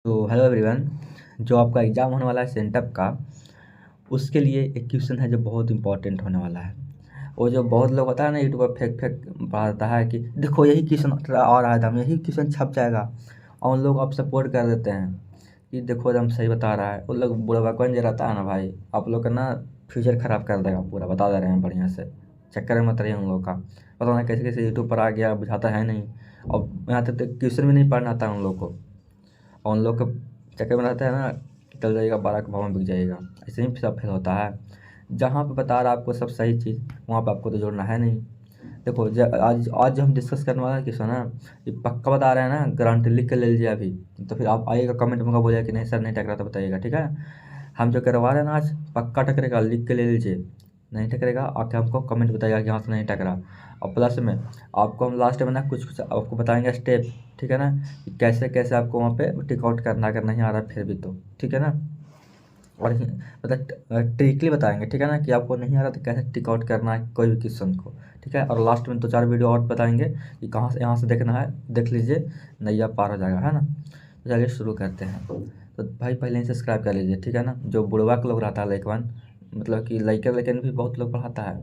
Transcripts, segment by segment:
तो hello everyone. जो आपका एग्ज़ाम होने वाला है सेंटअप का, उसके लिए एक क्वेश्चन है जो बहुत इंपॉर्टेंट होने वाला है। वो जो बहुत लोग होता है ना, यूट्यूब पर फेक फेक बताता है कि देखो यही क्वेश्चन और आया था, हम यही क्वेश्चन छप जाएगा, और उन लोग आप सपोर्ट कर देते हैं कि देखो एकदम सही बता रहा है। उन लोग बुरा भगवान जो रहता है ना भाई, आप लोग का ना फ्यूचर ख़राब कर देगा पूरा, बता दे रहे हैं बढ़िया से। चक्कर में मत रहिए उन लोग का। पता नहीं कैसे कैसे यूट्यूब पर आ गया, बुझाता है नहीं, और यहाँ तक क्वेश्चन भी नहीं पढ़ना आता है उन लोग को, और उन लोग के चक्कर में रहता है ना, चल जाएगा 12 के भाव में बिक जाएगा। ऐसे ही सब फेल होता है। जहाँ पे बता रहा है आपको सब सही चीज़, वहाँ पे आपको तो जोड़ना है नहीं। देखो आज आज जो हम डिस्कस करने वाला है क्वेश्चन है, ये पक्का बता रहे हैं ना, गारंटी लिख के ले लीजिए अभी। तो फिर आप आइएगा कमेंट में बोलिएगा कि नहीं सर नहीं टकरा, तो बताइएगा, ठीक है। हम जो करवा रहे हैं ना आज, पक्का टकरेगा, लिख के ले लीजिए। नहीं टकरेगा आके हमको कमेंट बताइएगा कि हाँ से नहीं टकरा। और प्लस में आपको हम लास्ट में ना कुछ कुछ आपको बताएंगे स्टेप, ठीक है ना, कि कैसे कैसे आपको वहाँ पे टिक आउट करना, अगर नहीं आ रहा फिर भी तो, ठीक है ना। और मतलब ट्रिकली बताएंगे, ठीक है ना, कि आपको नहीं आ रहा तो कैसे टिक आउट करना है कोई भी क्वेश्चन को, ठीक है। और लास्ट में 2-4 वीडियो और बताएंगे कि कहाँ से यहाँ से देखना है, देख लीजिए, नैया पार हो जाएगा, है ना। तो चलिए शुरू करते हैं। तो भाई पहले ही सब्सक्राइब कर लीजिए, ठीक है ना। जो बुढ़वा के लोग रहता है लाइकवन, मतलब कि लाइकर लेकिन भी बहुत लोग पढ़ाता है।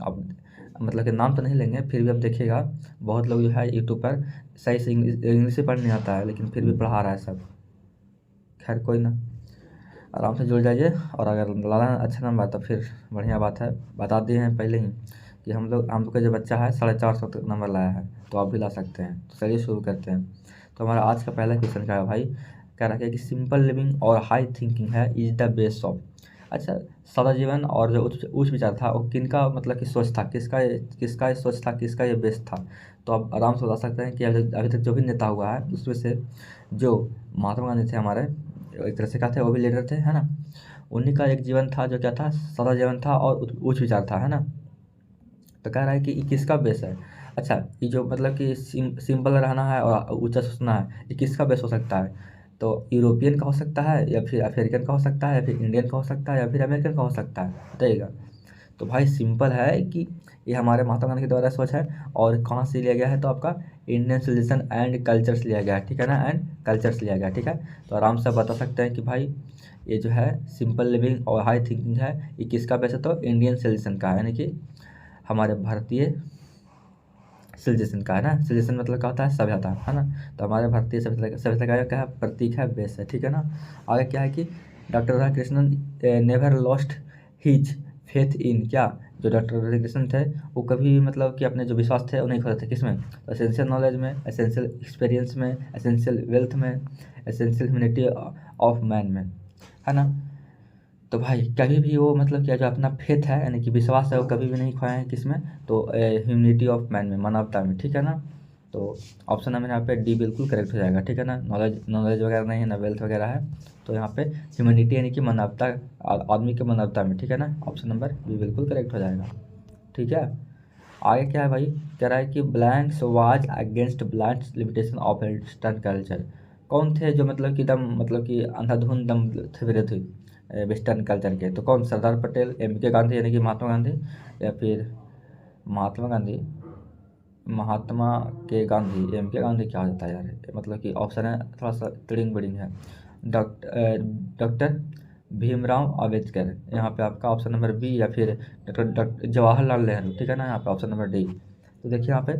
अब मतलब कि नाम तो नहीं लेंगे, फिर भी अब देखिएगा बहुत लोग जो है यूट्यूब पर सही से इंग्लिश ही पढ़ नहीं आता है, लेकिन फिर भी पढ़ा रहा है सब। खैर कोई ना, आराम से जुड़ जाइए। और अगर लाना अच्छा नंबर तो फिर बढ़िया बात है। बता दिए हैं पहले ही कि हम लोग का जो बच्चा है 450 तक नंबर लाया है, तो आप भी ला सकते हैं। तो चलिए शुरू करते हैं। तो हमारा आज का पहला क्वेश्चन क्या है भाई, कह रहा है कि सिंपल लिविंग और हाई थिंकिंग है इज द बेस ऑफ। अच्छा, सादा जीवन और जो उच्च उच्च विचार था, वो किनका मतलब कि सोच था, किसका ये सोच था, किसका ये बेस था। तो आप आराम से बता सकते हैं कि अभी तक जो भी नेता हुआ है उसमें से जो महात्मा गांधी थे हमारे, एक तरह से कहा थे, वो भी लीडर थे, है ना। उन्हीं का एक जीवन था जो क्या था, सादा जीवन था और उच्च विचार था, है ना। तो कह रहा है कि ये किसका बेस है। अच्छा, ये जो मतलब कि सिंपल रहना है और ऊंचा सोचना है, ये किसका बेस हो सकता है। तो यूरोपियन का हो सकता है, या फिर अफ्रीकन का हो सकता है, या फिर इंडियन का हो सकता है, या फिर अमेरिकन का हो सकता है, बताइएगा। तो भाई सिंपल है कि ये हमारे महात्मा गांधी के द्वारा सोच है। और कहाँ से लिया गया है, तो आपका इंडियन सिविलाइजेशन एंड कल्चर्स लिया गया है, ठीक है ना, एंड कल्चर्स लिया गया है, ठीक है। तो आराम से बता सकते हैं कि भाई ये जो है सिंपल लिविंग और हाई थिंकिंग है, ये किसका बेस है, तो इंडियन सिविलाइजेशन का है, यानी कि हमारे भारतीय सिविलाइजेशन का है ना। सिविलाइजेशन मतलब क्या होता है, सभ्यता, है ना। तो हमारे भारतीय सभ्यता सभ्यता का क्या है, प्रतीक है, बेस है, ठीक है ना। आगे क्या है कि doctor Radhakrishnan never lost his faith in क्या, जो डॉक्टर राधाकृष्णन थे वो कभी मतलब कि अपने जो विश्वास थे वो नहीं खोते थे, किसमें, एसेंशियल नॉलेज में, एसेंशियल एक्सपीरियंस में, एसेंशियल वेल्थ में, एसेंशियल ह्यूमैनिटी ऑफ मैन में, है ना। तो भाई कभी भी वो मतलब कि जो अपना फेथ है यानी कि विश्वास है, वो कभी भी नहीं खोए हैं, किसमें, तो ह्यूमनिटी ऑफ मैन में, मानवता में, ठीक है ना। तो ऑप्शन नंबर यहाँ पे डी बिल्कुल करेक्ट हो जाएगा, ठीक है ना। नॉलेज नॉलेज वगैरह नहीं है ना, वेल्थ वगैरह है। तो यहाँ पे ह्यूमनिटी यानी कि मानवता, आदमी के मानवता में, ठीक है ना। ऑप्शन नंबर बी बिल्कुल करेक्ट हो जाएगा, ठीक है। आगे क्या है भाई, कह रहा है कि blanks was against blanks limitation of western culture. कौन थे जो मतलब कि दम मतलब कि अंधाधुंध दम थे विरोधी वेस्टर्न कल्चर के। तो कौन, सरदार पटेल, एम के गांधी यानी कि महात्मा गांधी, या फिर महात्मा गांधी, महात्मा के गांधी, एम के गांधी क्या हो जाता है यार, मतलब कि ऑप्शन है थोड़ा सा टिड़िंग बिड़िंग है। डॉक्टर भीमराव अम्बेडकर, यहाँ पे आपका ऑप्शन नंबर बी, या फिर डॉक्टर जवाहरलाल नेहरू, ठीक है ना, यहाँ पे ऑप्शन नंबर डी। तो देखिए यहाँ पे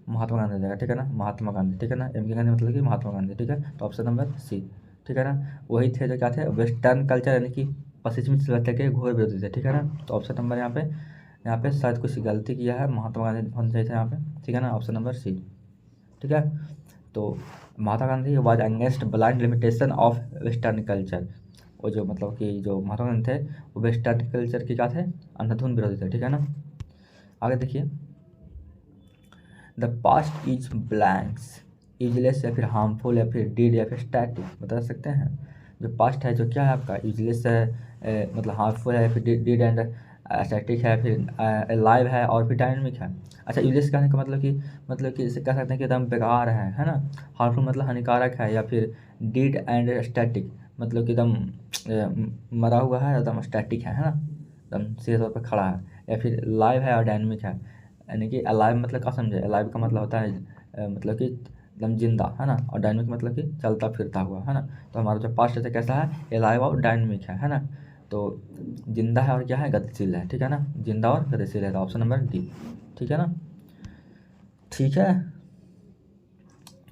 महात्मा गांधी हो जाएगा, ठीक है ना, महात्मा गांधी, ठीक है ना, एम के गांधी मतलब कि महात्मा गांधी, ठीक है। तो ऑप्शन नंबर सी, ठीक है ना। वही थे जो क्या थे, वेस्टर्न कल्चर यानी कि पश्चिमी सभ्यता के घोर विरोधी थे, ठीक है ना। तो ऑप्शन नंबर यहाँ पे शायद कुछ गलती किया है, महात्मा गांधी होना चाहिए था यहाँ पे, ठीक है ना, ऑप्शन नंबर सी, ठीक है। तो Mahatma Gandhi was against blind limitation of western culture. वो जो मतलब कि जो महात्मा गांधी थे वो वेस्टर्न कल्चर की क्या थे, अंधाधुंध विरोधी थे, ठीक है ना। आगे देखिए, the past is blanks, useless या फिर हार्मफुल या फिर डीड या फिर स्टैटिक, बता सकते हैं। जो पास्ट है जो क्या है आपका, यूजलेस है, मतलब हार्मफुल है, या फिर डीड एंड स्टैटिक है, फिर लाइव है, और फिर डायनेमिक है। अच्छा, यूजलेस कहने का मतलब कि इसे कह सकते हैं कि एकदम बेकार है ना। हार्मफुल मतलब हानिकारक है, या फिर डीड एंड स्टैटिक मतलब कि एकदम मरा हुआ है, एकदम स्टैटिक है ना, एकदम सीधे तौर पर खड़ा है। या फिर लाइव है और डायनेमिक है, यानी कि अलाइव मतलब क्या समझे, अलाइव का मतलब होता है मतलब कि एकदम जिंदा, है ना। और डायनेमिक मतलब कि चलता फिरता हुआ, है ना। तो हमारा जो पास्ट टेंस कैसा है, एलाइव और डायनेमिक है ना। तो जिंदा है और क्या है, गतिशील है, ठीक है ना। जिंदा और गतिशील है, तो ऑप्शन नंबर डी, ठीक है ना। ठीक है।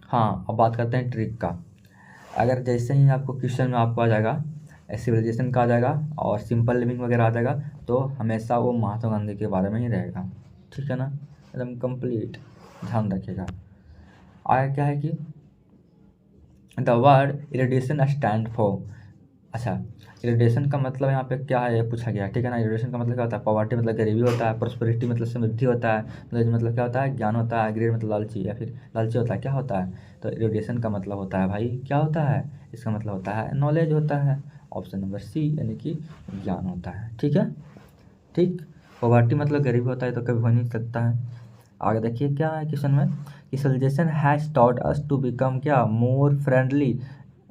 हाँ, अब बात करते हैं ट्रिक का। अगर जैसे ही आपको क्वेश्चन में आपको आ जाएगा सिविलाइजेशन का आ जाएगा और सिंपल लिविंग वगैरह आ जाएगा, तो हमेशा वो महात्मा गांधी के बारे में ही रहेगा, ठीक है ना। एकदम कंप्लीट ध्यान रखिएगा। आगे क्या है कि the word irradiation stand for, अच्छा, इरिडेशन का मतलब यहाँ पे क्या है ये पूछा गया, ठीक है ना। इरिडेशन का मतलब क्या होता है, पॉवर्टी मतलब गरीबी होता है, प्रोस्पेरिटी मतलब समृद्धि होता है, मतलब क्या होता है, ज्ञान होता है, ग्रेड मतलब लालची या फिर लालची होता है, क्या होता है। तो इरिडेशन का मतलब होता है भाई क्या होता है, इसका मतलब होता है नॉलेज होता है, ऑप्शन नंबर सी यानी कि ज्ञान होता है, ठीक है। ठीक, पॉवर्टी मतलब गरीब होता है तो कभी हो नहीं सकता है। आगे देखिए क्या है क्वेश्चन में कि civilization has taught us to become क्या, मोर फ्रेंडली।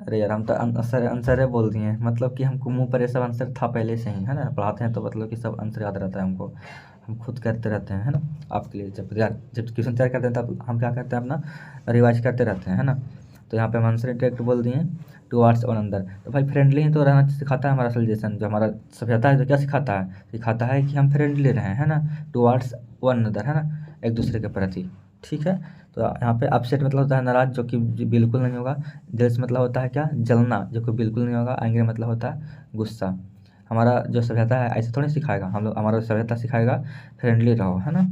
अरे यार हम तो आंसर आंसर है बोल दिए हैं, मतलब कि हमको मुंह पर ये सब आंसर था पहले से ही, है ना। पढ़ाते हैं तो मतलब कि सब आंसर याद रहता है हमको, हम खुद करते रहते हैं, है ना। आपके लिए जब क्वेश्चन तैयार करते हैं तब हम क्या करते हैं, अपना रिवाइज करते रहते हैं, है ना। तो यहाँ पे हम आंसर डायरेक्ट बोल दिए टुवार्ड्स और अंदर। तो भाई फ्रेंडली ही तो रहना सिखाता है हमारा सिविलाइजेशन, जो हमारा सभ्यता है तो क्या सिखाता है, सिखाता है कि हम फ्रेंडली रहें, है ना, टुवार्ड्स वन अनदर, है ना, एक दूसरे के प्रति, ठीक है। तो यहाँ पे अपसेट मतलब होता है नाराज, जो कि बिल्कुल नहीं होगा। जेल्स मतलब होता है क्या, जलना, जो कि बिल्कुल नहीं होगा। एंग्री मतलब होता है गुस्सा। हमारा जो सभ्यता है ऐसे थोड़ी सिखाएगा, हम लोग हमारा सभ्यता सिखाएगा फ्रेंडली रहो, है ना।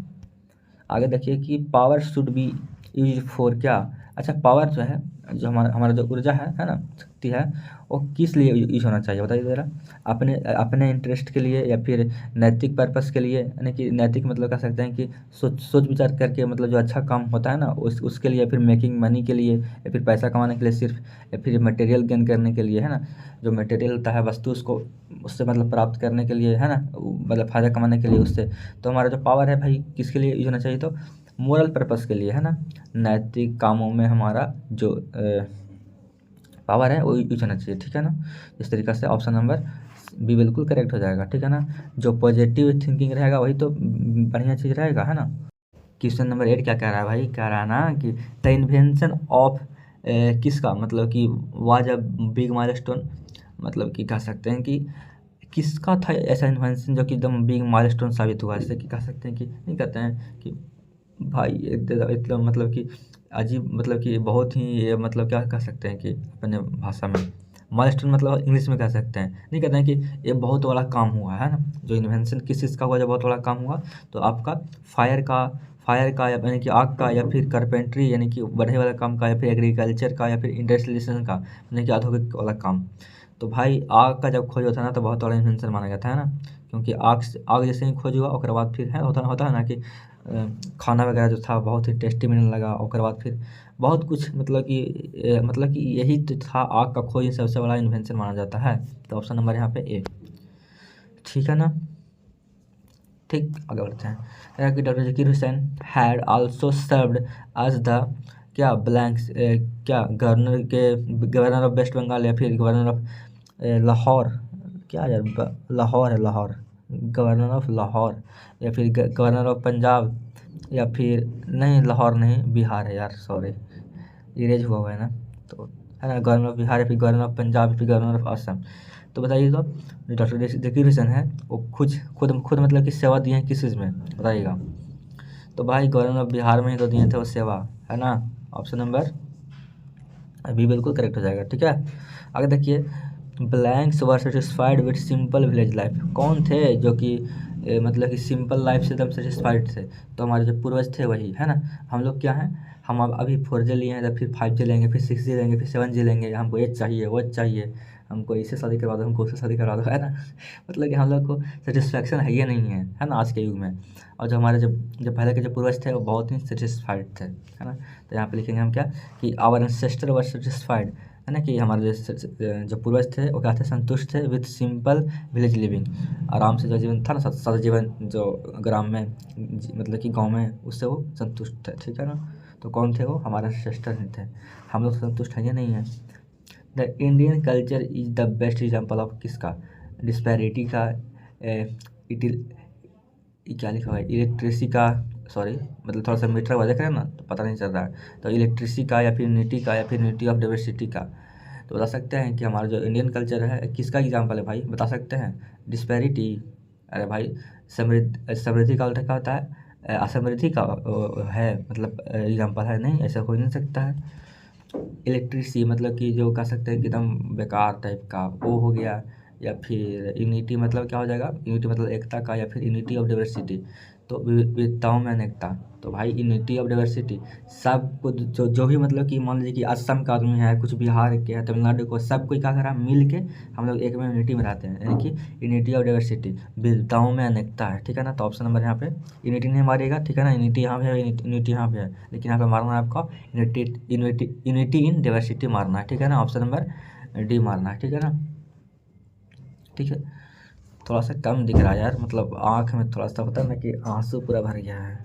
आगे देखिए कि power should be use for क्या, अच्छा पावर जो है, जो हमारा हमारा जो ऊर्जा है ना, शक्ति है, वो किस लिए यूज होना चाहिए बताइए ज़रा। अपने अपने इंटरेस्ट के लिए या फिर नैतिक पर्पस के लिए, यानी कि नैतिक मतलब कह सकते हैं कि सोच सोच विचार करके, मतलब जो अच्छा काम होता है ना उसके लिए, या फिर मेकिंग मनी के लिए, या फिर पैसा कमाने के लिए सिर्फ, या फिर मटेरियल गेन करने के लिए, है ना। जो मटेरियल होता है वस्तु, उसको उससे मतलब प्राप्त करने के लिए, है ना, मतलब फ़ायदा कमाने के लिए उससे। तो हमारा जो पावर है भाई किसके लिए यूज होना चाहिए, तो मोरल पर्पस के लिए, है ना। नैतिक कामों में हमारा जो पावर है वो यूज होना चाहिए, ठीक है ना। इस तरीक़े से ऑप्शन नंबर बी बिल्कुल करेक्ट हो जाएगा, ठीक है ना। जो पॉजिटिव थिंकिंग रहेगा वही तो बढ़िया चीज़ रहेगा, है ना। क्वेश्चन नंबर 8 क्या कह रहा है भाई, कह रहा है ना कि द इन्वेंशन ऑफ किसका, मतलब कि वाज अ बिग माइलस्टोन, मतलब कि कह सकते हैं कि किसका था ऐसा इन्वेंशन जो कि एकदम बिग माइलस्टोन साबित हुआ। जैसे कि कह सकते हैं कि नहीं कहते हैं कि भाई इतना मतलब कि अजीब, मतलब कि बहुत ही ये, मतलब क्या कह सकते हैं कि अपने भाषा में माइलस्टोन मतलब इंग्लिश में कह सकते हैं, नहीं कहते हैं कि ये बहुत बड़ा काम हुआ है ना। जो इन्वेंशन किस चीज़ का हुआ जो बहुत बड़ा काम हुआ, तो आपका फायर का यानी कि आग का, या फिर कारपेंट्री यानी कि बढ़े वाला काम का, या फिर एग्रीकल्चर का, या फिर इंडस्ट्रियलाइजेशन का यानी कि औद्योगिक वाला काम। तो भाई आग का जब खोज होता है ना तो बहुत बड़ा इन्वेंशन माना जाता है ना। क्योंकि आग जैसे ही खोज हुआ उसके बाद फिर है होता है ना कि खाना वगैरह जो था बहुत ही टेस्टी मिलने लगा, और बाद फिर बहुत कुछ, मतलब कि यही तो था, आग का खोज सबसे बड़ा इन्वेंशन माना जाता है। तो ऑप्शन नंबर यहाँ पे ए, ठीक है ना। ठीक, आगे बढ़ते हैं कि doctor Zakir Hussain had also served as the क्या ब्लैंक्स क्या गवर्नर ऑफ वेस्ट बंगाल, या फिर गवर्नर ऑफ लाहौर, क्या यार लाहौर है, लाहौर, गवर्नर ऑफ लाहौर, या फिर गवर्नर ऑफ पंजाब, या फिर नहीं लाहौर नहीं, बिहार है यार, सॉरी इरेज हुआ है ना। तो है ना, गवर्नर ऑफ बिहार, या फिर गवर्नर ऑफ पंजाब, या फिर गवर्नर ऑफ असम। तो बताइए तो डॉक्टर जकीर हुसैन है वो खुद खुद खुद मतलब कि सेवा दिए हैं किस चीज़ में बताइएगा। तो भाई गवर्नर ऑफ बिहार में ही तो दिए थे वो सेवा, है ना। ऑप्शन नंबर बी बिल्कुल करेक्ट हो जाएगा, ठीक है। आगे देखिए blanks were satisfied with simple village life, कौन थे जो कि मतलब कि सिंपल लाइफ से एकदम सेटिस्फाइड थे। तो हमारे जो पूर्वज थे वही, है ना। हम लोग क्या हैं, हम अब अभी 4G लिए हैं तो फिर 5G लेंगे, फिर 6G लेंगे, फिर 7G लेंगे, हमको ये चाहिए वो चाहिए, हमको इससे शादी करवा दो, हमको उससे शादी करवा दो, है ना। मतलब कि हम लोग को सेटिस्फैक्शन है ये नहीं है ना आज के युग में। और जो हमारे जो पहले के जो पूर्वज थे वो बहुत ही सेटिस्फाइड थे, है ना। तो यहाँ पे लिखेंगे हम क्या कि आवर एंसेस्टर वर सेटिस्फाइड, है ना, कि हमारे जो पूर्वज थे वो क्या थे, संतुष्ट थे विथ सिंपल विलेज लिविंग, आराम से जो जीवन था ना, सादा जीवन जो ग्राम में मतलब कि गांव में, उससे वो संतुष्ट थे, ठीक है ना। तो कौन थे वो, हमारे एंसेस्टर नहीं थे, हम लोग संतुष्ट हैं ये नहीं है। The Indian culture is the best example of किसका, डिस्पैरिटी का, इटिल क्या लिखा हुआ है, इलेक्ट्रेसी का, सॉरी मतलब थोड़ा सा मीटर हुआ देख रहे हैं ना, तो पता नहीं चल रहा है। तो इलेक्ट्रिसिटी का या फिर यूनिटी का या फिर यूनिटी ऑफ डाइवर्सिटी का, तो बता सकते हैं कि हमारा जो इंडियन कल्चर है किसका एग्जाम्पल है भाई, बता सकते हैं। डिस्पैरिटी, अरे भाई समृद्धि का उल्टा क्या होता है, असमृद्धि का है मतलब एग्जाम्पल है, नहीं ऐसा हो नहीं सकता है। इलेक्ट्रिसिटी मतलब कि जो कह सकते हैं कि एकदम बेकार टाइप का वो हो गया। या फिर यूनिटी मतलब क्या हो जाएगा, यूनिटी मतलब एकता का, या फिर यूनिटी ऑफ डाइवर्सिटी, तो विविधताओं में अनेकता। तो भाई यूनिटी ऑफ डाइवर्सिटी सब कुछ जो भी मतलब कि मान लीजिए कि असम का आदमी है, कुछ बिहार के है, तमिलनाडु को, सब कोई क्या करा मिल के हम लोग एक में यूनिटी में रहते हैं, यानी कि यूनिटी ऑफ डाइवर्सिटी, विविधताओं में अनेकता है, ठीक है ना। तो ऑप्शन नंबर यहाँ पे यूनिटी नहीं मारिएगा, ठीक है ना। यूनिटी यहाँ पे है, यूनिटी यहाँ पे है, लेकिन यहाँ पे मारना है आपको यूनिटी इन डाइवर्सिटी मारना है, ठीक है ना। ऑप्शन नंबर डी मारना है, ठीक है ना। ठीक है, थोड़ा सा कम दिख रहा है यार, मतलब आँख में थोड़ा सा होता है ना कि आंसू पूरा भर गया है,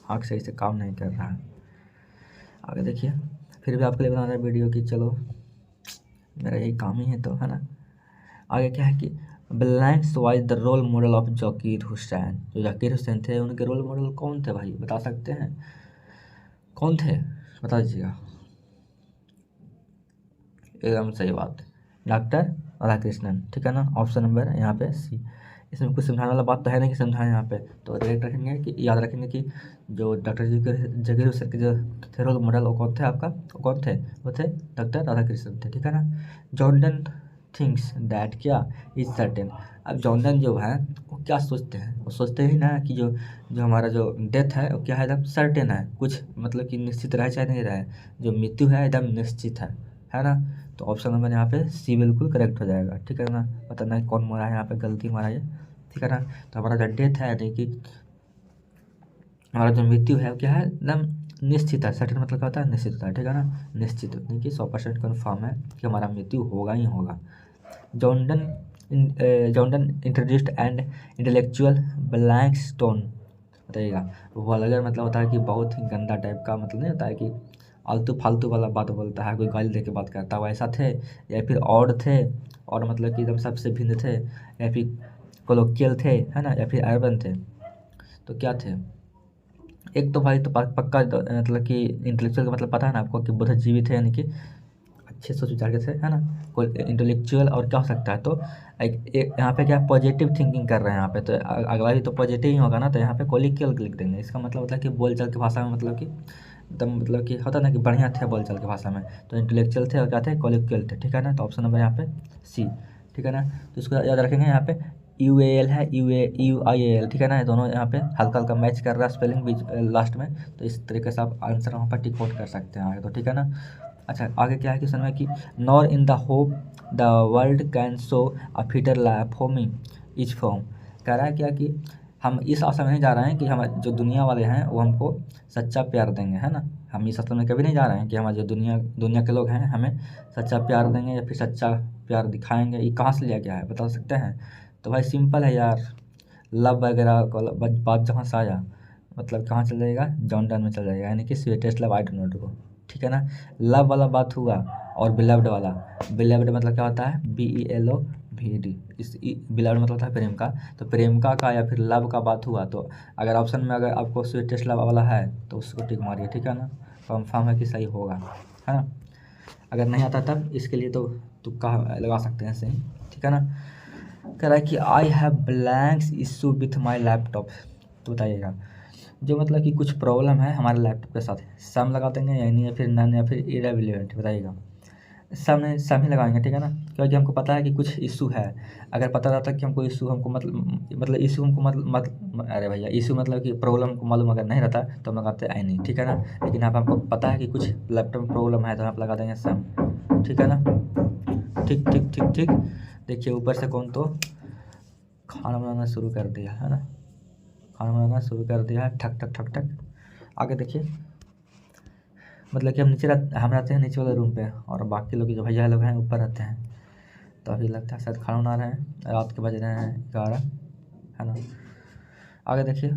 आँख सही से काम नहीं कर रहा है। आगे देखिए, फिर भी आपके लिए बना रहा है वीडियो की, चलो मेरा यही काम ही है तो, है ना। आगे क्या है कि blanks was the role model of Zakir Hussain, जो जाकिर हुसैन थे उनके रोल मॉडल कौन थे भाई, बता सकते हैं कौन थे, बता दीजिएगा। एकदम सही बात, डॉक्टर राधाकृष्णन, ठीक है ना। ऑप्शन नंबर यहाँ पे सी। इसमें कुछ समझाने वाला बात तो है नहीं कि समझाएं यहाँ पे, तो डायरेक्ट रखेंगे कि याद रखेंगे कि जो डॉक्टर जी के जगीर हुसैन के जो थे रोल मॉडल, वो कौन थे आपका, वो कौन थे, वो थे डॉक्टर राधाकृष्णन थे, ठीक है ना। जॉर्डन थिंग्स दैट क्या इज सर्टेन, अब जॉर्डन जो है वो क्या सोचते हैं, वो सोचते ही ना कि जो जो हमारा जो डेथ है वो क्या है, एकदम सर्टेन है, कुछ मतलब कि निश्चित रहे चाहे नहीं रहे, जो मृत्यु है एकदम निश्चित है ना। तो ऑप्शन नंबर यहाँ पे सी बिल्कुल करेक्ट हो जाएगा, ठीक है ना। पता नहीं कौन मारा है यहाँ पे, गलती मारा है, ठीक है ना। तो हमारा जो डेथ है यानी कि हमारा जो मृत्यु है क्या है, एकदम निश्चित है, सर्टेन मतलब क्या होता है, निश्चित होता है, ठीक है ना। निश्चित यानी कि 100% कन्फर्म है कि हमारा मृत्यु होगा ही होगा। Jordan Jordan introduced and intellectual blank stone, बताइएगा। वल्गर मतलब होता है कि बहुत ही गंदा टाइप का, मतलब नहीं होता है कि आलतू फालतू वाला बात बोलता है, कोई गाली दे के बात करता है, वैसा थे। या फिर और थे, और मतलब कि एकदम सबसे भिन्न थे, या फिर कोलोकियल थे, है ना, या फिर अर्बन थे। तो क्या थे, एक तो भाई तो पक्का मतलब कि इंटेलेक्चुअल का मतलब पता है ना आपको कि बुद्धिजीवी थे, यानी कि अच्छे सोच विचार के थे, है ना। कोई इंटेलेक्चुअल और क्या हो सकता है, तो एक यहाँ पे क्या पॉजिटिव थिंकिंग कर रहे हैं यहाँ पे, तो अगला भी तो पॉजिटिव ही होगा ना, तो यहाँ पे कोलिक्यल लिख देंगे। इसका मतलब होता है कि बोलचाल की भाषा में, मतलब कि एकदम मतलब कि होता है ना कि बढ़िया थे बोलचाल की भाषा में, तो इंटेलेक्चुअल थे और क्या थे, कोलिक्यल थे, ठीक है ना। तो ऑप्शन नंबर यहाँ पे सी, ठीक है ना। तो इसको याद रखेंगे, यहाँ पे UAL है, UAL, ठीक है ना। ये दोनों यहाँ पे हल्का हल्का मैच कर रहा है स्पेलिंग बीच लास्ट में, तो इस तरीके से आप आंसर वहाँ पर टिक आउट कर सकते हैं आगे, तो ठीक है ना। अच्छा, आगे क्या है क्वेश्चन में कि nor in the hope the world can show a fitter life for me etch form, कह रहा है क्या कि हम इस आशा में नहीं जा रहे हैं कि हम जो दुनिया वाले हैं वो हमको सच्चा प्यार देंगे, है ना। हम इस आशा में कभी नहीं जा रहे हैं कि हमारे जो दुनिया के लोग हैं हमें सच्चा प्यार देंगे या फिर सच्चा प्यार दिखाएंगे। ये कहाँ से लिया गया है बता सकते हैं, तो भाई सिंपल है यार, लव वगैरह का बात जहाँ से आया मतलब कहाँ चल जाएगा, जॉन में चल जाएगा, यानी कि sweetest love I don't know को, ठीक है ना। लव वाला बात हुआ, और बिलव्ड वाला, बिलव्ड मतलब क्या होता है, BELOVED, इस बिलव्ड मतलब होता है प्रेम का, तो प्रेमिका का या फिर लव का बात हुआ, तो अगर ऑप्शन में अगर आपको स्वीटेस्ट लव वाला है तो उसको टिक मारिए, ठीक है ना। कंफर्म है कि सही होगा, है ना। अगर नहीं आता तब इसके लिए तो तुक्का लगा सकते हैं ऐसे ही, ठीक है ना। कह रहा है कि I have blanks issue with my laptop, तो बताइएगा जो मतलब कि कुछ प्रॉब्लम है हमारे लैपटॉप के साथ, सम लगा देंगे यानी, या फिर नन, या फिर इरेलेवेंट, बताइएगा। सम ही लगाएंगे, ठीक है ना, क्योंकि हमको पता है कि कुछ इशू है। अगर पता रहता कि हमको इशू हमको मतलब इशू हमको अरे भैया इशू मतलब कि प्रॉब्लम हमको मालूम अगर नहीं रहता तो हम लगाते आई नहीं, ठीक है ना। लेकिन यहाँ पर हमको पता है कि कुछ लैपटॉप में प्रॉब्लम है, तो यहाँ पर लगा देंगे सम, ठीक है ना। ठीक ठीक ठीक ठीक, देखिए ऊपर से कौन तो खाना बनाना शुरू कर दिया है ना, खाना बनाना शुरू कर दिया है, ठक ठक ठक ठक। आगे देखिए, मतलब कि हम रहते हैं नीचे वाले रूम पे, और बाकी लोग जो भैया लोग हैं ऊपर रहते हैं, तो अभी लगता है शायद खाना बना रहे हैं, रात के बज रहे हैं 11, है ना। आगे देखिए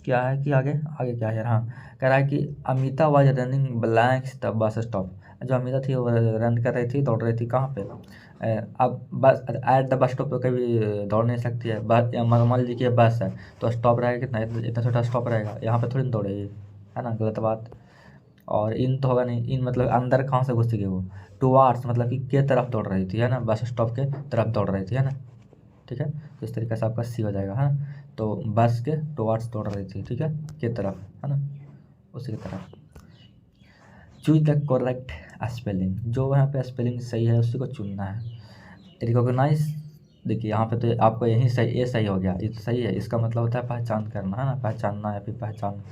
क्या है कि आगे आगे क्या है यार, हाँ, कह रहा है कि Amita was running blanks the bus stop, जो अमीरा थी वो रन कर रही थी, दौड़ रही थी कहाँ पे, अब बस एट द बस स्टॉप पे कभी दौड़ नहीं सकती है। बस मान लीजिए कि बस है तो स्टॉप रहेगा कितना, इतना छोटा स्टॉप रहेगा, यहाँ पे थोड़ी ना दौड़ेगी, है ना, गलत बात। और इन तो होगा नहीं, इन मतलब अंदर कहाँ से घुसेगी वो, टुवार्ड्स मतलब कि के तरफ दौड़ रही थी, है ना, बस स्टॉप के तरफ दौड़ रही थी, है ना। ठीक है, तो इस तरीके से आपका सी हो जाएगा, है ना। तो बस के टुवार्ड्स दौड़ रही थी, ठीक है, के तरफ, है ना, उसी की तरफ। चूज द करेक्ट स्पेलिंग, जो वहाँ पे स्पेलिंग सही है उसी को चुनना है। रिकॉग्नाइज, देखिए यहाँ पे तो आपको यही सही, ये सही हो गया, ये तो सही है, इसका मतलब होता है पहचान करना, है ना, पहचानना या फिर पहचानना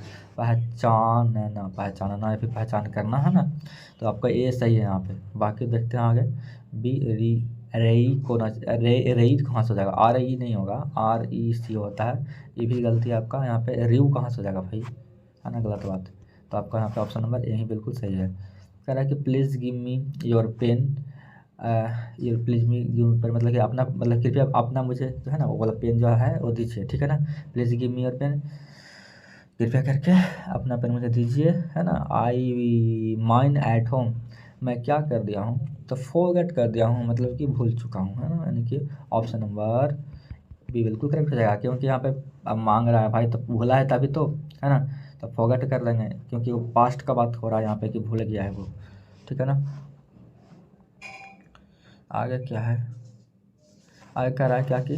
या फिर पहचान करना, है ना। तो आपका ए सही है यहाँ पे। बाकी देखते हैं आगे। बी री, रेई को ना, रेई कहाँ से हो जाएगा, आर ई नहीं होगा, आर ई सी होता है, ये भी गलती है आपका। यहाँ पे रिव कहाँ से हो जाएगा भाई, है ना, गलत बात। तो आपका यहाँ पे ऑप्शन नंबर यही बिल्कुल सही है। कह रहा है कि please give me your pen, ये प्लीज़ मी गिव पर मतलब कि अपना, मतलब कृपया अपना मुझे जो है ना वो वाला पेन जो है वो दीजिए, ठीक है ना। Please give me your pen, कृपया करके अपना पेन मुझे दीजिए, है ना। आई माइन एट होम, मैं क्या कर दिया हूँ, तो फॉरगेट कर दिया हूँ, मतलब कि भूल चुका हूँ, है ना। यानी कि ऑप्शन नंबर बी बिल्कुल करेक्ट हो जाएगा, क्योंकि यहाँ पे अब मांग रहा है भाई तो भूला है तभी तो, है ना। तो फॉरगेट कर लेंगे क्योंकि वो पास्ट का बात हो रहा है यहाँ पे कि भूल गया है वो, ठीक है ना। आगे क्या है, आगे कह रहा है क्या कि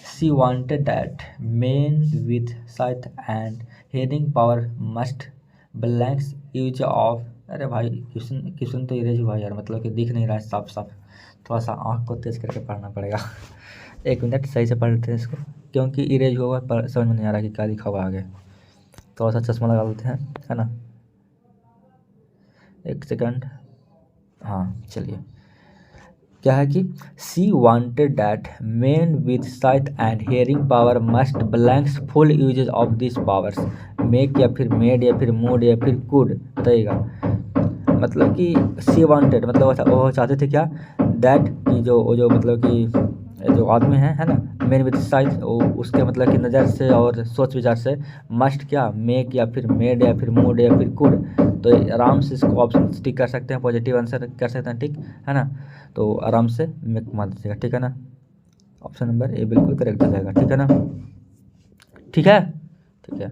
she wanted that men with sight and hearing power must blanks use of, अरे भाई क्वेश्चन क्वेश्चन तो इरेज हुआ यार, मतलब कि दिख नहीं रहा है साफ साफ, थोड़ा सा आँख को तेज करके पढ़ना पड़ेगा। एक मिनट सही से पढ़ लेते हैं इसको, क्योंकि इरेज हुआ पर समझ में नहीं आ रहा कि क्या लिखा हुआ आगे। थोड़ा सा चश्मा लगा लेते हैं, है ना, एक सेकंड। हाँ चलिए, क्या है कि she wanted that men with sight and hearing power must blanks full usages of this powers, make या फिर मेड या फिर मूड या फिर कुड बताइएगा। मतलब कि सी वांटेड मतलब वो चाहते थे क्या, दैट कि जो वो जो मतलब कि जो आदमी है ना, मेन विद साइट, उसके मतलब कि नज़र से और सोच विचार से मस्ट क्या, मेक या फिर मेड या फिर मूड या फिर कुड, तो आराम से इसको ऑप्शन टिक कर सकते हैं, पॉजिटिव आंसर कर सकते हैं, ठीक है ना। तो आराम से मेक मार दीजिएगा, ठीक है ना। ऑप्शन नंबर ए बिल्कुल करेक्ट हो जाएगा, ठीक है ना, ठीक है, ठीक है।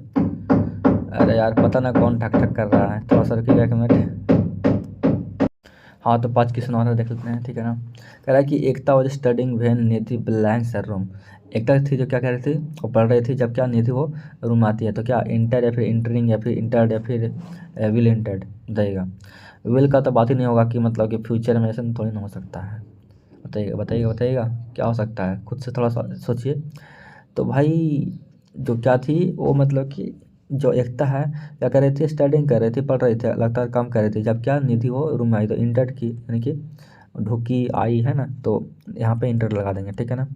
अरे यार पता ना कौन ठक ठक कर रहा है, थोड़ा सा रुकिएगा एक मिनट। हाँ तो 5 क्वेश्चन और देख लेते हैं, ठीक है ना। कह रहा है कि Ekta was studying when Nidhi blanks her room, Ekta थी जो क्या कह रही थी, वो पढ़ रही थी जब क्या निधि वो रूम आती है, तो क्या इंटर या फिर इंटरिंग या फिर इंटर्ड या फिर विल इंटर्ड देगा। विल का तो बात ही नहीं होगा कि मतलब कि फ्यूचर में ऐसा थोड़ी ना हो सकता है, बताइएगा बताइएगा बताइएगा क्या हो सकता है, खुद से थोड़ा सा सोचिए। तो भाई जो क्या थी वो मतलब कि जो एकता है क्या कर रही थी, स्टडिंग कर रही थी, पढ़ रही थी, लगातार काम कर रही थी, जब क्या निधि वो रूम में आई, तो इंटर की यानी कि ढुकी आई, है ना, तो यहाँ पे इंटर लगा देंगे, ठीक है ना।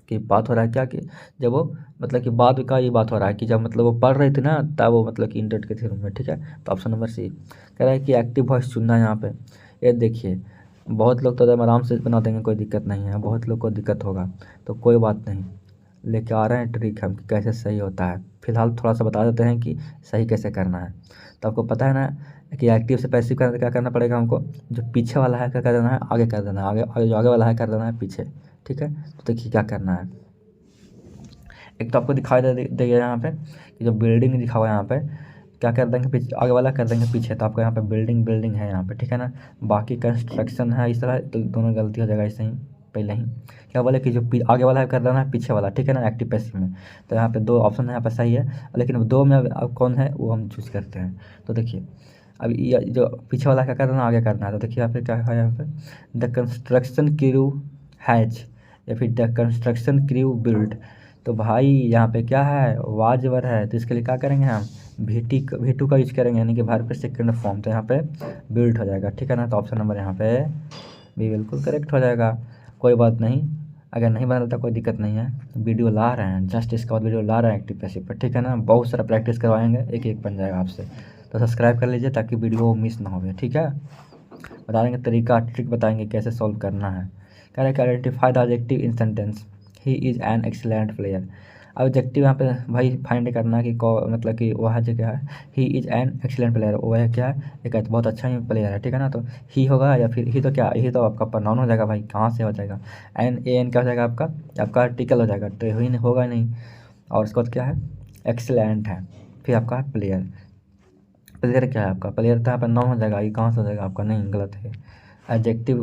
कि बात हो रहा है क्या कि जब वो मतलब कि बाद का ये बात हो रहा है कि जब मतलब वो पढ़ रही थी ना तब वो मतलब कि इंटर के थे रूम में, ठीक है। तो ऑप्शन नंबर सी कह रहा है कि एक्टिव वॉइस चुनना है यहाँ पे। ये देखिए बहुत लोग तो एकदम आराम से बना देंगे, कोई दिक्कत नहीं है, बहुत लोग को दिक्कत होगा, तो कोई बात नहीं, लेके आ रहे हैं ट्रिक हम कि कैसे सही होता है। फिलहाल थोड़ा सा बता देते हैं कि सही कैसे करना है। तो आपको पता है ना कि एक्टिव से पैसिव करने क्या करना पड़ेगा हमको, जो पीछे वाला है क्या कर देना है, आगे कर देना है, आगे आगे जो आगे वाला है कर देना है पीछे, ठीक है। तो देखिए क्या करना है, एक तो आपको दिखाई देगा यहाँ पे कि जो बिल्डिंग दिखा हुआ है यहाँ पे, क्या कर देंगे पीछे, आगे वाला कर देंगे पीछे, तो आपको यहाँ पे बिल्डिंग बिल्डिंग है यहाँ पे, ठीक है ना। बाकी कंस्ट्रक्शन है इस तरह, तो दोनों गलती हो जाएगा इससे ही पहले ही। क्या बोले कि जो आगे वाला है कर देना है पीछे वाला, ठीक है ना, एक्टिव पैसिव में। तो यहाँ पे 2 ऑप्शन यहाँ पे सही है, लेकिन 2 में अब कौन है वो हम चूज़ करते हैं। तो देखिए अब ये जो पीछे वाला क्या करना है, आगे करना है, तो देखिए यहाँ पे क्या है, यहाँ पे द कंस्ट्रक्शन क्रू हैज या फिर द कंस्ट्रक्शन क्रू बिल्ड। तो भाई यहाँ पे क्या है, वाजवर है, तो इसके लिए क्या करेंगे हम, V2 का यूज करेंगे, यानी कि वर्ब के सेकंड फॉर्म, तो यहाँ पे बिल्ड हो जाएगा, ठीक है ना। तो ऑप्शन नंबर यहाँ पे भी बिल्कुल करेक्ट हो जाएगा। कोई बात नहीं, अगर नहीं बन रहा कोई दिक्कत नहीं है, वीडियो ला रहे हैं, जस्ट इसके बाद वीडियो ला रहे हैं एक्टिव पैसिव पर, ठीक है ना। बहुत सारा प्रैक्टिस करवाएंगे, एक एक बन जाएगा आपसे। तो सब्सक्राइब कर लीजिए ताकि वीडियो मिस ना हो, ठीक है। बता देंगे तरीका, ट्रिक बताएंगे कैसे सॉल्व करना है। कह रहे हैं identify the adjective in sentence, he is an excellent player. Objective यहाँ पे भाई फाइंड करना कि मतलब कि वह जगह है he is an excellent player, वो है क्या है, एक बहुत अच्छा ही प्लेयर है, ठीक है ना। तो ही होगा या फिर ही, तो क्या ही तो आपका प्रोनाउन हो जाएगा भाई, कहाँ से हो जाएगा, एन ए एन क्या हो जाएगा आपका आर्टिकल हो जाएगा, तो ही होगा नहीं। और उसके बाद क्या है, एक्सीलेंट है, फिर आपका प्लेयर, प्लेयर क्या है आपका, प्लेयर तो यहाँ पर नाउन हो जाएगा, ये कहाँ से हो जाएगा आपका, नहीं गलत है। एडजेक्टिव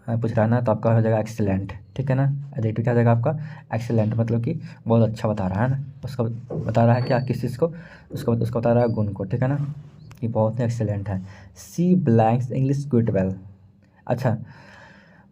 पूछ रहा है ना, तो आपका हो जाएगा एक्सीलेंट, ठीक है ना। एडजेक्टिव क्या हो जाएगा आपका, एक्सीलेंट, मतलब कि बहुत अच्छा बता रहा है ना, उसको बता रहा है क्या, किस चीज़ को, उसको बता रहा है गुण को, ठीक है ना, कि बहुत ही एक्सीलेंट है। सी ब्लैंक्स इंग्लिश क्विट वेल, अच्छा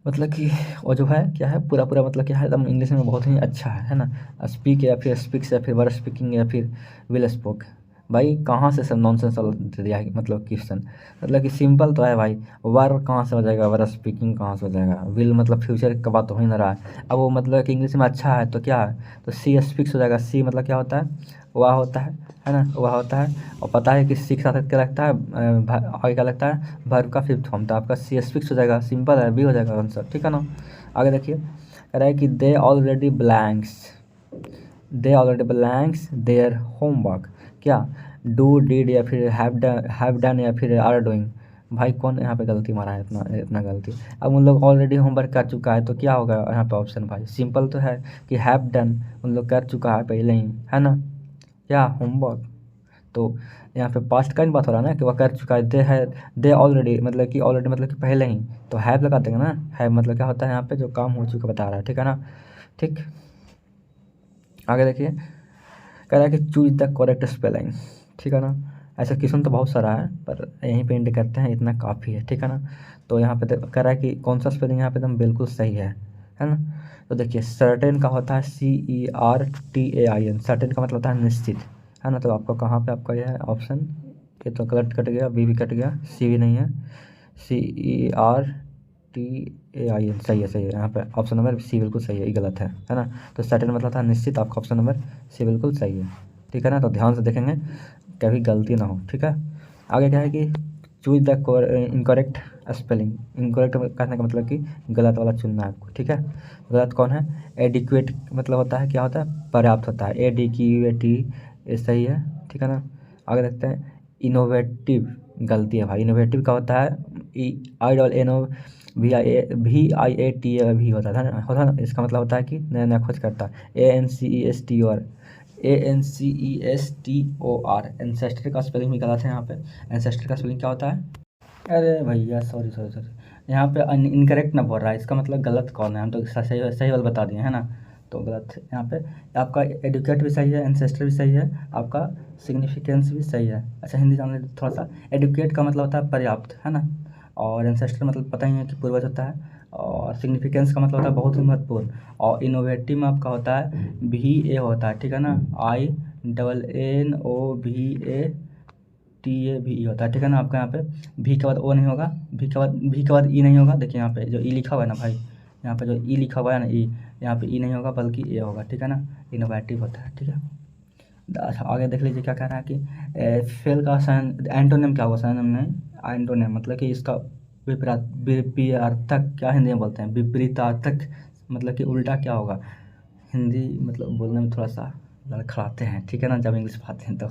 मतलब कि वो जो है क्या है, पूरा पूरा मतलब क्या है, एकदम इंग्लिश में बहुत ही अच्छा है ना। स्पीक या फिर स्पीक्स या फिर वर स्पीकिंग या फिर विल स्पोक, भाई कहाँ से सब नॉनसेंस दिया है, मतलब क्वेश्चन, मतलब कि सिंपल तो है भाई, वर कहाँ से हो जाएगा, वर स्पीकिंग कहाँ से हो जाएगा, विल मतलब फ्यूचर का बात तो हो ही ना रहा है। अब वो मतलब कि इंग्लिश में अच्छा है तो क्या है, तो सी स्पीक्स हो जाएगा, सी मतलब क्या होता है, वह होता है ना, वह होता है। और पता है कि सी के साथ क्या लगता है, आगे क्या लगता है, वर्ब का फिफ्थ फॉर्म, तो आपका सी फिक्स हो जाएगा, सिंपल है, बी हो जाएगा आंसर, ठीक है ना। आगे देखिए, कह रहा है कि they already blanks their homework, क्या डू डिड या फिर हैव डन या फिर आर डूइंग, भाई कौन यहाँ पे गलती मारा है, इतना इतना गलती। अब उन लोग ऑलरेडी होमवर्क कर चुका है तो क्या होगा यहाँ पे ऑप्शन, भाई सिंपल तो है कि हैव डन, उन लोग कर चुका है पहले ही, है ना, क्या होमवर्क। तो यहाँ पे पास्ट का ही बात हो रहा है ना, कि वह कर चुका है, दे ऑलरेडी मतलब कि पहले ही, तो हैव लगा देंगे ना, हैव मतलब क्या होता है, यहाँ पे जो काम हो चुका बता रहा है, ठीक है ना। ठीक, आगे देखिए, कह रहा है कि चूज द करेक्ट स्पेलिंग, ठीक है ना। ऐसा क्वेश्चन तो बहुत सारा है, पर यहीं पे एंड करते हैं, इतना काफ़ी है, ठीक है ना। तो यहाँ पे कह रहा है कि कौन सा स्पेलिंग यहाँ पे एकदम बिल्कुल सही है ना। तो देखिए, सर्टेन का होता है CERTAIN, सर्टेन का मतलब होता है निश्चित, है ना। तो आपका कहाँ पे आपका यह है ऑप्शन, ये तो गलत कट गया, बी भी कट गया, सी भी नहीं है, CERTAIN सही है, यहाँ पे ऑप्शन नंबर सी बिल्कुल सही है, ये गलत है ना। तो सर्टेन मतलब था निश्चित, आपका ऑप्शन नंबर सी बिल्कुल सही है, ठीक है ना। तो ध्यान से देखेंगे, कभी गलती ना हो, ठीक है। आगे क्या है कि choose the incorrect spelling, incorrect कहने का मतलब कि गलत वाला चुनना है आपको, ठीक है। गलत कौन है, एडिक्वेट मतलब होता है, क्या होता है, पर्याप्त होता है, ADQUAT, ये सही है, ठीक है ना। आगे देखते हैं, इनोवेटिव गलती है भाई, इनोवेटिव का होता है INNO VIATA भी होता है ना, इसका मतलब होता है कि नया नया खोज करता है, ANCESTOR, एंसेस्टर का स्पेलिंग भी गलत है यहाँ पे। एंसेस्टर का स्पेलिंग क्या होता है, अरे भैया सॉरी सॉरी सॉरी, यहाँ पे इनकरेक्ट ना बोल रहा है, इसका मतलब गलत कौन है, हम तो सही सही वाला बता दिए है ना, तो गलत है यहाँ पे। आपका एडुकेट भी सही है, एंसेस्टर भी सही है, आपका सिग्निफिकेंस भी सही है। अच्छा हिंदी जान लेते थोड़ा सा, एडुकेट का मतलब होता है पर्याप्त, है ना, और एंसेस्टर मतलब पता ही है कि पूर्वज होता है, और सिग्निफिकेंस का मतलब होता है बहुत ही महत्वपूर्ण, और इनोवेटिव में आपका होता है VA होता है, ठीक है ना, INNOVATAVE होता है, ठीक है ना। आपका यहाँ पे भी के बाद ओ नहीं होगा, भी के बाद ई नहीं होगा, देखिए यहाँ पे जो ई लिखा हुआ है ना भाई, यहाँ पे जो ई लिखा हुआ है ना, ई, यहाँ पे ई नहीं होगा बल्कि ए होगा, ठीक है ना, इनोवेटिव होता है, ठीक है। अच्छा आगे देख लीजिए, क्या कह रहा है कि फेल का साइन एंटोनिम क्या होगा, साइनम नहीं, एंटोनिम मतलब कि इसका विपरीतार्थक, क्या हिंदी में बोलते हैं, विपरीतार्थक मतलब कि उल्टा क्या होगा, हिंदी मतलब बोलने में थोड़ा सा लड़खड़ाते हैं, ठीक है ना, जब इंग्लिश पढ़ते हैं तो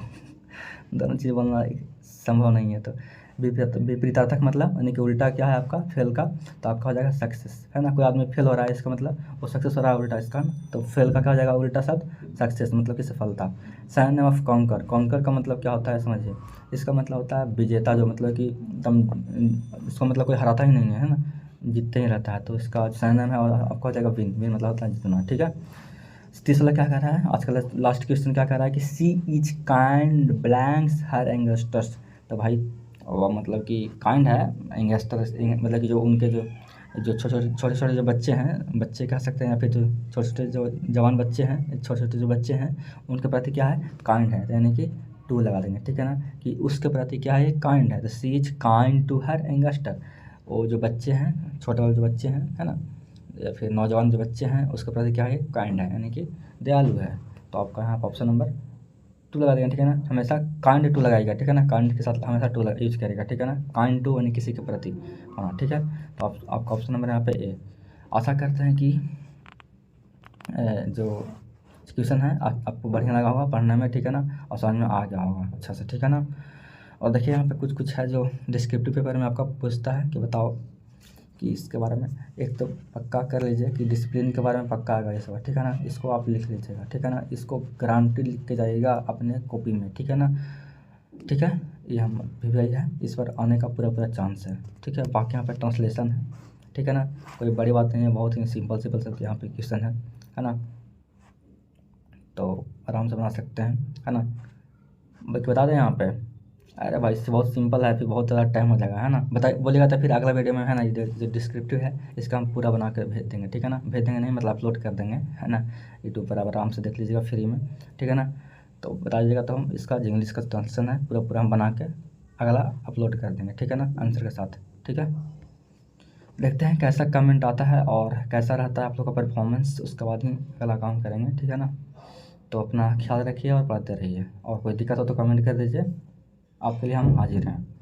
दोनों चीज़ बोलना संभव नहीं है। तो विपरीतार्थक मतलब यानी कि उल्टा क्या है आपका, फेल का, तो आपका हो जाएगा सक्सेस, है ना। कोई आदमी फेल हो रहा है, इसका मतलब वो सक्सेस हो रहा है उल्टा इसका ना, तो फेल का क्या हो जाएगा उल्टा शब्द, सक्सेस मतलब कि सफलता। साइन ऑफ कॉन्कर, कॉन्कर का मतलब क्या होता है समझिए, इसका मतलब होता है विजेता, जो मतलब कि एकदम इसका मतलब कोई हराता ही नहीं है ना, जीतते ही रहता है, तो इसका साइन है, और आपका हो जाएगा विन, विन मतलब होता है जीतना, ठीक है। तीसरा क्या कह रहा है आज का लास्ट क्वेश्चन, क्या कह रहा है कि सी इज काइंड ब्लैंक्स हर एंगस्टर्स, तो भाई वो मतलब कि काइंड है, एंगस्टर्स मतलब कि जो उनके जो छोटे छोटे जो बच्चे हैं, बच्चे कह सकते हैं, या फिर जो छोटे छोटे जो जवान बच्चे हैं, छोटे छोटे जो बच्चे हैं, उनके प्रति क्या है, काइंड है, यानी कि टू लगा देंगे, ठीक है ना, कि उसके प्रति क्या है, काइंड है, तो सी इज काइंड टू हर एंगस्टर, वो जो बच्चे हैं, छोटे वाले जो बच्चे हैं, है ना, या फिर नौजवान जो बच्चे हैं, उसके प्रति क्या है, काइंड है, यानी कि दयालु है। तो आपका यहाँ पर ऑप्शन नंबर 2 लगा देगा, ठीक है ना, हमेशा काइंड टू लगाएगा, ठीक है ना, काइंड के साथ हमेशा टू यूज करेगा, ठीक है ना, काइंड टू यानी किसी के प्रति, हाँ ठीक है। तो आपका ऑप्शन नंबर यहाँ पे ए। आशा करते हैं कि जो क्वेश्चन है, आपको बढ़िया लगा होगा पढ़ने में, ठीक है ना, और समझ में आ गया होगा अच्छा से, ठीक है ना। और देखिए यहाँ पे कुछ कुछ है जो डिस्क्रिप्टिव पेपर में आपका पूछता है कि बताओ कि इसके बारे में। एक तो पक्का कर लीजिए कि डिसिप्लिन के बारे में पक्का आएगा ये सब, ठीक है ना, इसको आप लिख लीजिएगा, ठीक है ना, इसको गारंटी लिख के जाइएगा अपने कॉपी में, ठीक है ना, ठीक है। ये हम VVI है, इस पर आने का पूरा पूरा चांस है, ठीक है। बाकी यहाँ पे ट्रांसलेशन है, ठीक है ना, कोई बड़ी बात नहीं है, बहुत ही सिंपल सिंपल सब यहाँ पे क्वेश्चन है ना, तो आराम से बना सकते हैं, है ना। बाकी बता दें यहाँ पे, अरे भाई इससे बहुत सिंपल है, फिर बहुत ज़्यादा टाइम हो जाएगा, है ना, बताइए बोलिएगा तो फिर अगला वीडियो में, है ना, ये जो डिस्क्रिप्टिव है इसका हम पूरा बना कर भेज देंगे, ठीक है ना, भेज देंगे नहीं मतलब अपलोड कर देंगे, है ना, यूट्यूब पर आराम से देख लीजिएगा फ्री में, ठीक है ना। तो बता दीजिएगा तो हम इसका जो इंग्लिश का ट्रांसलेशन है पूरा पूरा हम बना के अगला अपलोड कर देंगे, ठीक है ना, आंसर के साथ, ठीक है। देखते हैं कैसा कमेंट आता है और कैसा रहता है आप लोग का परफॉर्मेंस, उसके बाद ही अगला काम करेंगे, ठीक है ना। तो अपना ख्याल रखिए और पढ़ते रहिए, और कोई दिक्कत हो तो कमेंट कर दीजिए, आपके लिए हम हाजिर हैं।